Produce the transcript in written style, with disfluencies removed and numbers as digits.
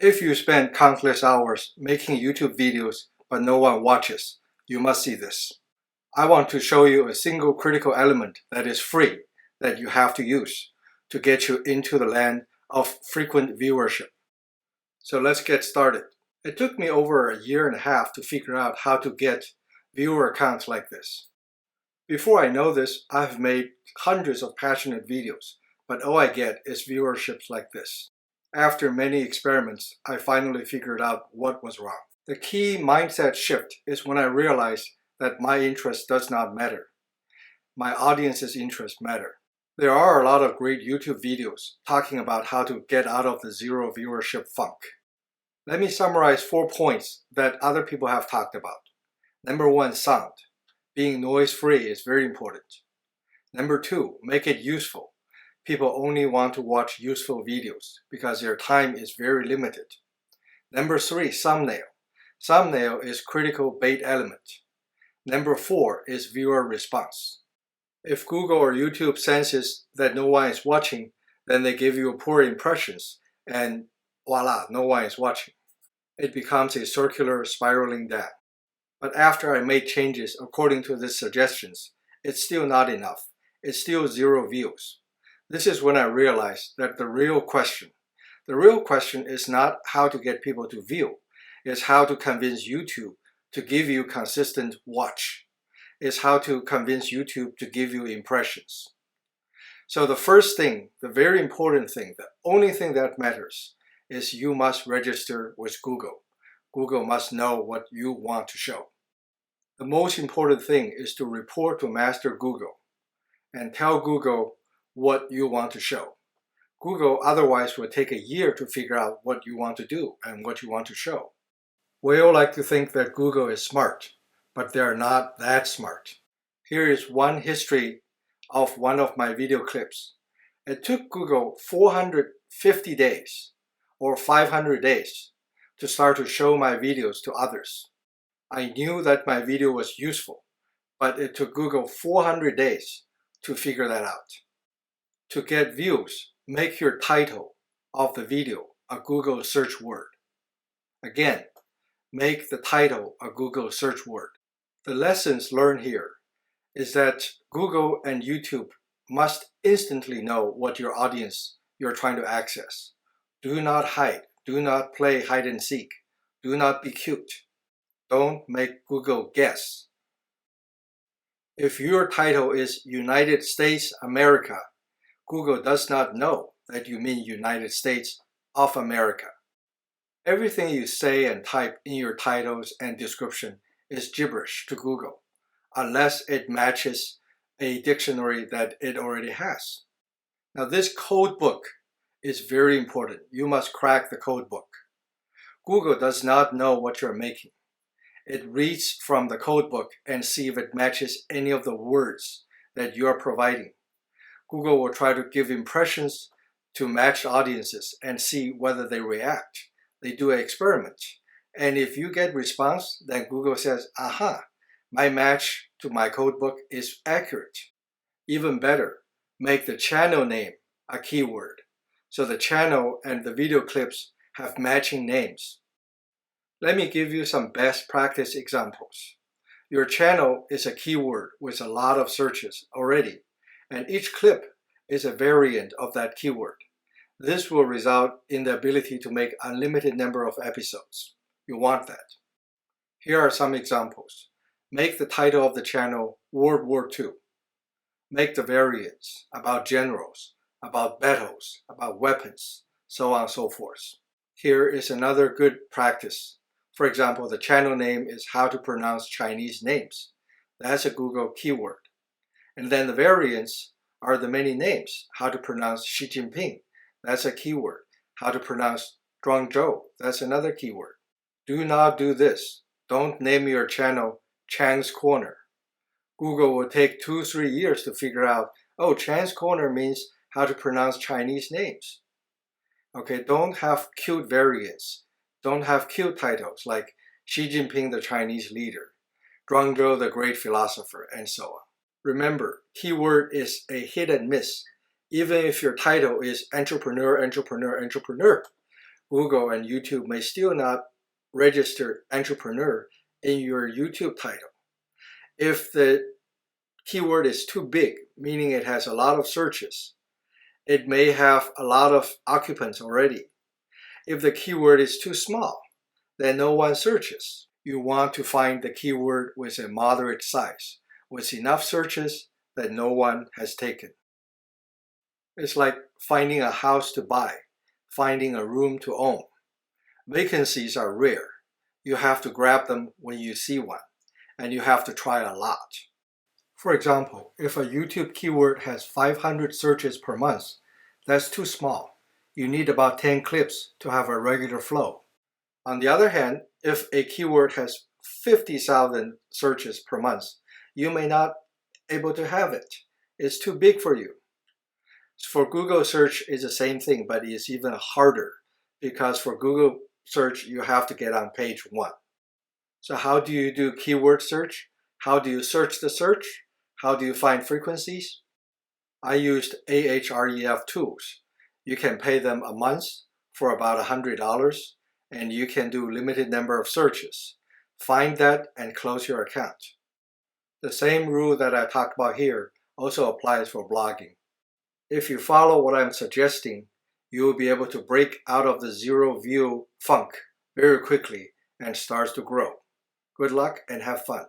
If you spend countless hours making YouTube videos but no one watches, you must see this. I want to show you a single critical element that is free that you have to use to get you into the land of frequent viewership. So let's get started. It took me over a year and a half to figure out how to get viewer accounts like this. Before I know this, I've made hundreds of passionate videos, but all I get is viewerships like this. After many experiments, I finally figured out what was wrong. The key mindset shift is when I realized that my interest does not matter. My audience's interests matter. There are a lot of great YouTube videos talking about how to get out of the zero viewership funk. Let me summarize 4 points that other people have talked about. Number 1, sound. Being noise-free is very important. Number 2, make it useful. People only want to watch useful videos because their time is very limited. Number 3, thumbnail. Thumbnail is critical bait element. Number 4 is viewer response. If Google or YouTube senses that no one is watching, then they give you poor impressions and voila, no one is watching. It becomes a circular spiraling down. But after I made changes according to these suggestions, it's still not enough. It's still 0 views. This is when I realized that the real question is not how to get people to view. It's how to convince YouTube to give you consistent watch. It's how to convince YouTube to give you impressions. So the first thing, the very important thing, the only thing that matters is you must register with Google. Google must know what you want to show. The most important thing is to report to Master Google and tell Google what you want to show. Google otherwise will take a year to figure out what you want to do and what you want to show. We all like to think that Google is smart, but they are not that smart. Here is one history of one of my video clips. It took Google 450 days or 500 days to start to show my videos to others. I knew that my video was useful, but it took Google 400 days to figure that out. To get views, make your title of the video a Google search word. Again, make the title a Google search word. The lessons learned here is that Google and YouTube must instantly know what your audience you're trying to access. Do not hide. Do not play hide and seek. Do not be cute. Don't make Google guess. If your title is United States America, Google does not know that you mean United States of America. Everything you say and type in your titles and description is gibberish to Google, unless it matches a dictionary that it already has. Now this code book is very important. You must crack the code book. Google does not know what you're making. It reads from the code book and see if it matches any of the words that you are providing. Google will try to give impressions to matched audiences and see whether they react. They do an experiment. And if you get response, then Google says, aha, my match to my codebook is accurate. Even better, make the channel name a keyword. So the channel and the video clips have matching names. Let me give you some best practice examples. Your channel is a keyword with a lot of searches already, and each clip is a variant of that keyword. This will result in the ability to make unlimited number of episodes. You want that. Here are some examples. Make the title of the channel World War II. Make the variants about generals, about battles, about weapons, so on and so forth. Here is another good practice. For example, the channel name is how to pronounce Chinese names. That's a Google keyword. And then the variants are the many names. How to pronounce Xi Jinping. That's a keyword. How to pronounce Guangzhou. That's another keyword. Do not do this. Don't name your channel Chang's Corner. Google will take 2-3 years to figure out, oh, Chang's Corner means how to pronounce Chinese names. Okay, don't have cute variants. Don't have cute titles like Xi Jinping, the Chinese leader, Guangzhou, the great philosopher, and so on. Remember, keyword is a hit and miss. Even if your title is entrepreneur, entrepreneur, entrepreneur, Google and YouTube may still not register entrepreneur in your YouTube title. If the keyword is too big, meaning it has a lot of searches, it may have a lot of occupants already. If the keyword is too small, then no one searches. You want to find the keyword with a moderate size, with enough searches that no one has taken. It's like finding a house to buy, finding a room to own. Vacancies are rare. You have to grab them when you see one, and you have to try a lot. For example, if a YouTube keyword has 500 searches per month, that's too small. You need about 10 clips to have a regular flow. On the other hand, if a keyword has 50,000 searches per month, you may not be able to have it. It's too big for you. For Google search, it's the same thing, but it's even harder because for Google search, you have to get on page 1. So how do you do keyword search? How do you search the search? How do you find frequencies? I used Ahref tools. You can pay them a month for about $100, and you can do limited number of searches. Find that and close your account. The same rule that I talked about here also applies for blogging. If you follow what I'm suggesting, you will be able to break out of the zero view funk very quickly and start to grow. Good luck and have fun.